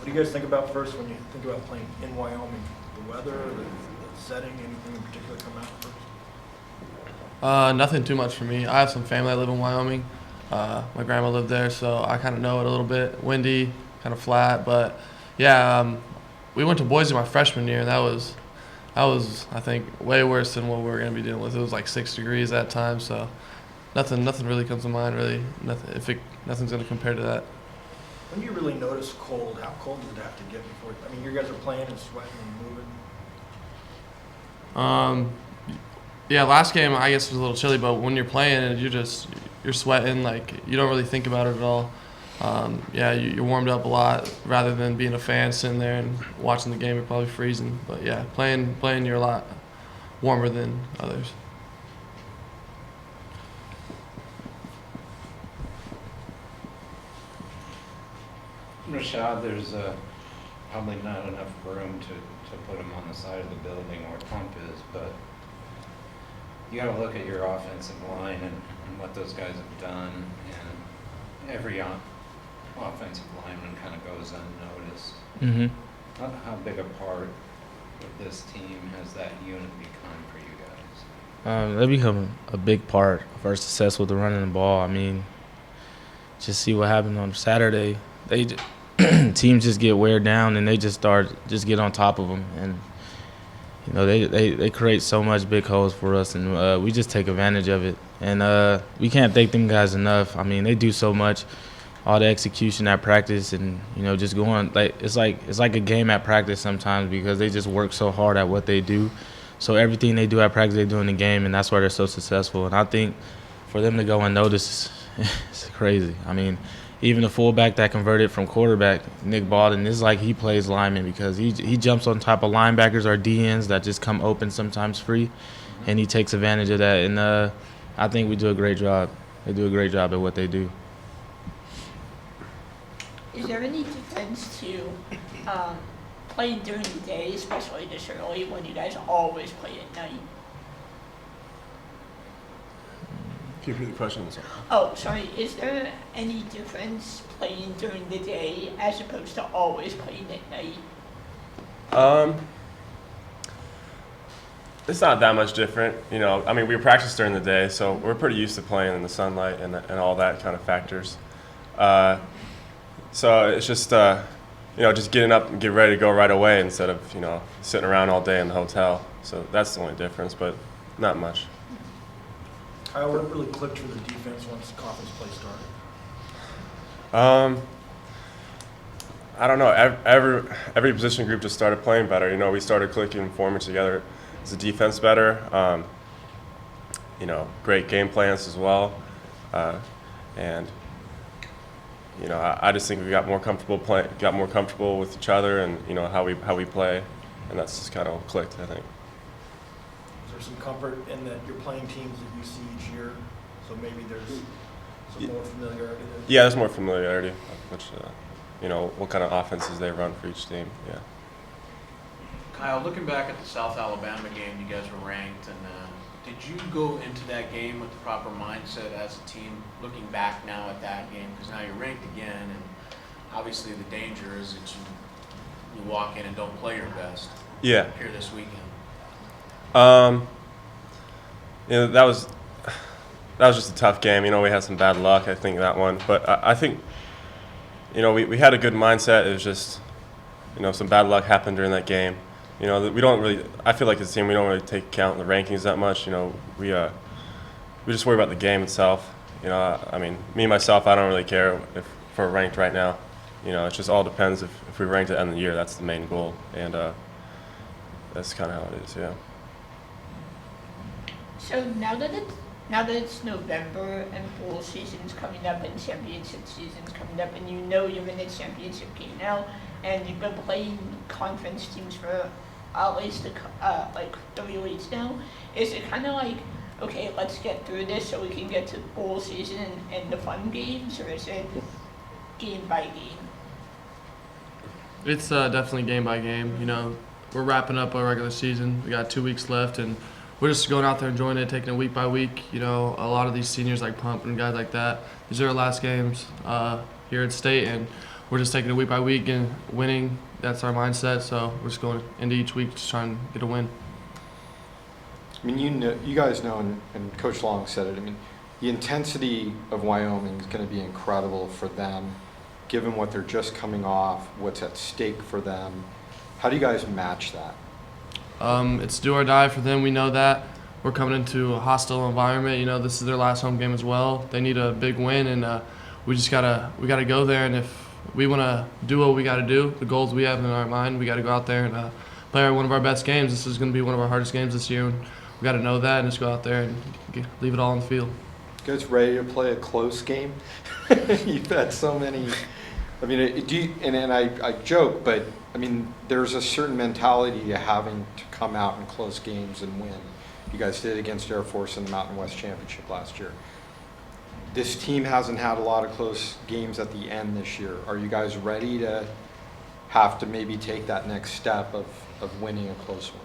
What do you guys think about first when you think about playing in Wyoming? The weather, the setting, anything in particular come out first? Nothing too much for me. I have some family that live in Wyoming. My grandma lived there, so I kind of know it a little bit. Windy, kind of flat, but yeah, we went to Boise my freshman year, and that was I think way worse than what we were gonna be dealing with. It was like 6 degrees that time, so nothing really comes to mind really. Nothing's gonna compare to that. When do you really notice cold? How cold does it have to get before? I mean, you guys are playing and sweating and moving. Yeah, last game I guess was a little chilly, but when you're playing and you're sweating, like you don't really think about it at all. Yeah, you're warmed up a lot rather than being a fan sitting there and watching the game. You're probably freezing, but yeah, playing you're a lot warmer than others. RASHAAD, there's probably not enough room to put them on the side of the building where pump is, but you got to look at your offensive line and what those guys have done, and every offensive lineman kind of goes unnoticed. Mm-hmm. How big a part of this team has that unit become for you guys? They become a big part of our success with the running the ball. I mean, just see what happened on Saturday. Teams just get wear down and they just get on top of them, and you know they create so much big holes for us, and we just take advantage of it. And we can't thank them guys enough. I mean, they do so much, all the execution at practice, and you know just going it's like a game at practice sometimes because they just work so hard at what they do. So everything they do at practice, they do in the game, and that's why they're so successful. And I think for them to go unnoticed, it's crazy. I mean, even the fullback that converted from quarterback, Nick Baldwin, is like he plays lineman because he jumps on top of linebackers or DNs that just come open sometimes free, and he takes advantage of that. And I think we do a great job. They do a great job at what they do. Is there any difference to playing during the day, especially this early, when you guys always play at night? Can you repeat the question? Oh, sorry. Is there any difference playing during the day as opposed to always playing at night? It's not that much different, you know. I mean, we practice during the day, so we're pretty used to playing in the sunlight and all that kind of factors. So it's just you know, just getting up and get ready to go right away instead of, you know, sitting around all day in the hotel. So that's the only difference, but not much. Kyle, what really clicked for the defense once conference play started? I don't know. Every position group just started playing better. You know, we started clicking and forming together as a defense better. You know, great game plans as well. And you know, I just think we got more comfortable with each other, and you know how we play, and that's just kind of clicked, I think. Is there some comfort in that you're playing teams that you see each year, so maybe there's some more familiarity there? Yeah, there's more familiarity, which you know, what kind of offenses they run for each team. Yeah. Kyle, looking back at the South Alabama game, you guys were ranked, and did you go into that game with the proper mindset as a team, looking back now at that game? Because now you're ranked again, and obviously the danger is that you walk in and don't play your best. Yeah. Here this weekend. You know, that was just a tough game. You know, we had some bad luck, I think, that one. But I think, you know, we had a good mindset. It was just, you know, some bad luck happened during that game. You know, we don't really. I feel like as a team, we don't really take account in the rankings that much. You know, we just worry about the game itself. You know, I mean, me myself, I don't really care if we're ranked right now. You know, it just all depends if we're ranked at the end of the year. That's the main goal, and that's kind of how it is. Yeah. So now that it's November and bowl season's coming up and championship season's coming up, and you know you're in a championship game now, and you've been playing conference teams for at least like 3 weeks now, is it kind of like, okay, let's get through this so we can get to bowl season and the fun games, or is it game by game? It's definitely game by game. You know, we're wrapping up our regular season. We got 2 weeks left, and we're just going out there enjoying it, taking it week by week. You know, a lot of these seniors like Pump and guys like that, these are our last games here at State, and we're just taking it week by week and winning. That's our mindset. So we're just going into each week just trying to get a win. I mean, you guys know, and Coach Long said it. I mean, the intensity of Wyoming is going to be incredible for them, given what they're just coming off, what's at stake for them. How do you guys match that? It's do or die for them. We know that. We're coming into a hostile environment. You know, this is their last home game as well. They need a big win, and we gotta go there. And if we want to do what we got to do, the goals we have in our mind, we got to go out there and play one of our best games. This is going to be one of our hardest games this year, and we got to know that and just go out there and leave it all on the field. You guys ready to play a close game? You've had so many. I mean, I joke, but I mean, there's a certain mentality to having to come out in close games and win. You guys did against Air Force in the Mountain West Championship last year. This team hasn't had a lot of close games at the end this year. Are you guys ready to have to maybe take that next step of winning a close one?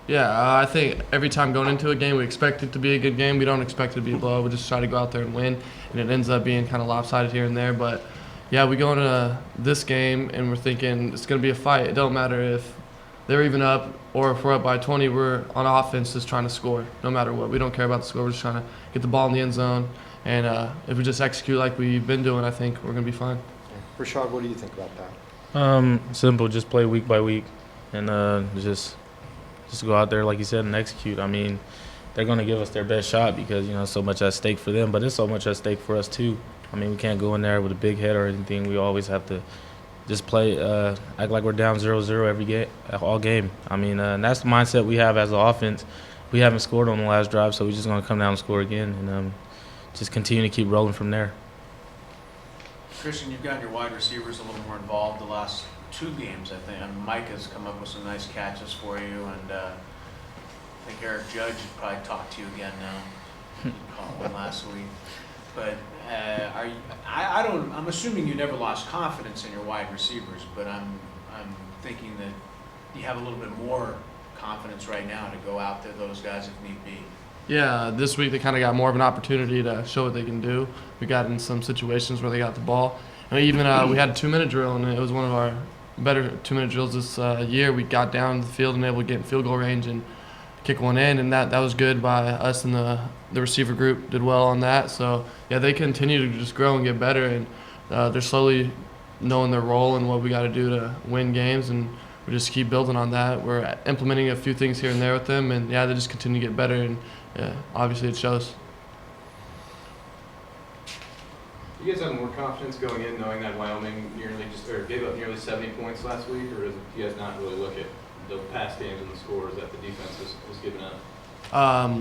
Yeah, I think every time going into a game, we expect it to be a good game. We don't expect it to be a blowout. We just try to go out there and win, and it ends up being kind of lopsided here and there. But, yeah, we go into this game, and we're thinking it's going to be a fight. It don't matter if they're even up or if we're up by 20. We're on offense just trying to score no matter what. We don't care about the score. We're just trying to get the ball in the end zone. And if we just execute like we've been doing, I think we're going to be fine. Rashaad, what do you think about that? Simple. Just play week by week, and just go out there, like you said, and execute. I mean, they're going to give us their best shot because, you know, so much at stake for them, but it's so much at stake for us too. I mean, we can't go in there with a big head or anything. We always have to just play, act like we're down 0-0 every game, all game. I mean, and that's the mindset we have as an offense. We haven't scored on the last drive, so we're just going to come down and score again and just continue to keep rolling from there. Christian, you've gotten your wide receivers a little more involved the last 2 games, I think. And Mike has come up with some nice catches for you, and I think Eric Judge has probably talked to you again now. He caught one last week. But I'm assuming you never lost confidence in your wide receivers, but I'm thinking that you have a little bit more confidence right now to go out to those guys if need be. Yeah, this week they kind of got more of an opportunity to show what they can do. We got in some situations where they got the ball. And we had a 2-minute drill, and it was one of our better 2-minute drills this year. We got down the field and able to get in field goal range and kick one in, and that was good by us, and the receiver group did well on that. So, yeah, they continue to just grow and get better, and they're slowly knowing their role and what we got to do to win games, and we just keep building on that. We're implementing a few things here and there with them, and, yeah, they just continue to get better, and obviously it shows. You guys have more confidence going in knowing that Wyoming gave up nearly 70 points last week, or do you guys not really look at the past games and the scores that the defense has given up?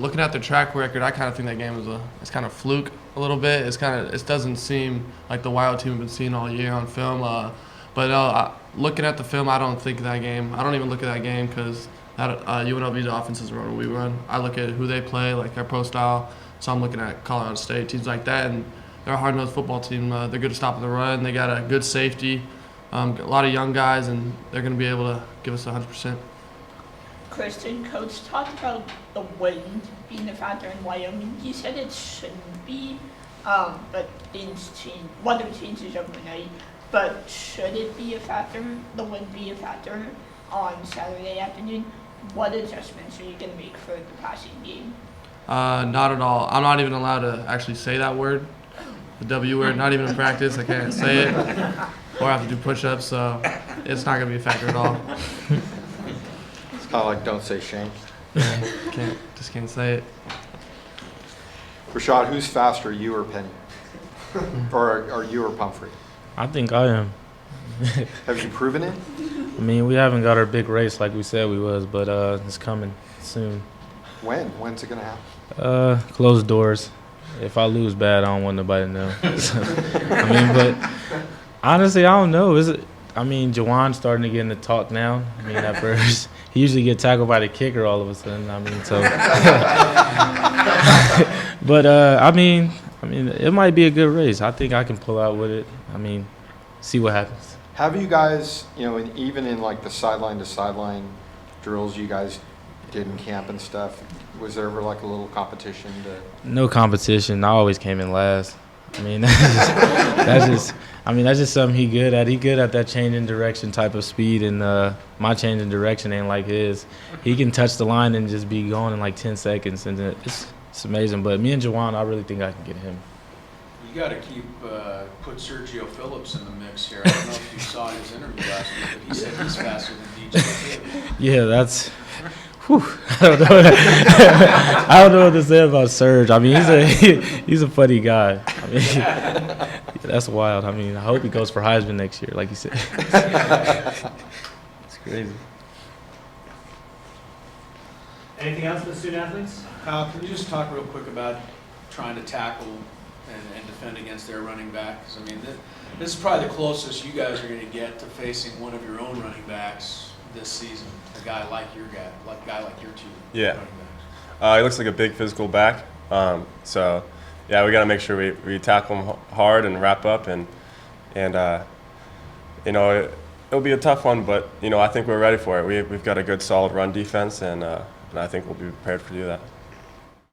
Looking at their track record, I kind of think that game it's kind of fluke a little bit. It doesn't seem like the Wild team we've been seeing all year on film. But looking at the film, I don't think that game. I don't even look at that game because UNLV's offenses run what we run. I look at who they play, like their pro style. So I'm looking at Colorado State, teams like that, and they're a hard-nosed football team. They're good at stopping the run. They got a good safety, a lot of young guys, and they're going to be able to give us 100%. Kristen, Coach talked about the wind being a factor in Wyoming. He said it shouldn't be, but things change. Weather changes overnight. But should it be a factor, the wind be a factor on Saturday afternoon? What adjustments are you going to make for the passing game? Not at all. I'm not even allowed to actually say that word, the W word, not even in practice. I can't say it. Or I have to do push-ups, so it's not going to be a factor at all. It's kind of like don't say Shane. Just can't say it. Rashaad, who's faster, you or Penny? Or are you or Pumphrey? I think I am. Have you proven it? I mean, we haven't got our big race like we said we was, but it's coming soon. When? When's it going to happen? Closed doors. If I lose bad, I don't want nobody to know. I mean, but honestly, I don't know. Jawan's starting to get into talk now. I mean, at first, he usually get tackled by the kicker all of a sudden. I mean, so. But, I mean, it might be a good race. I think I can pull out with it. I mean, see what happens. Have you guys, even in like the sideline-to-sideline drills you guys did in camp and stuff, was there ever like a little competition to? No competition. I always came in last. I mean, that's just something he good at. He good at that change in direction type of speed, and my change in direction ain't like his. He can touch the line and just be gone in like 10 seconds, and it's amazing. But me and Jawan, I really think I can get him. You got to put Sergio Phillips in the mix here. I don't know if you saw his interview last week, but he said he's faster than DJ too. Yeah, that's. Whew, I don't know. I don't know what to say about Serge. I mean, he's a funny guy. I mean, that's wild. I mean, I hope he goes for Heisman next year, like you said. It's crazy. Anything else for the student athletes? Kyle, can you just talk real quick about trying to tackle and defend against their running back? Because, I mean, this is probably the closest you guys are going to get to facing one of your own running backs this season, a guy like your two Yeah. running backs. He looks like a big physical back. So, yeah, we got to make sure we tackle him hard and wrap up. And you know, it'll be a tough one, but, you know, I think we're ready for it. We've got a good, solid run defense, and I think we'll be prepared to do that.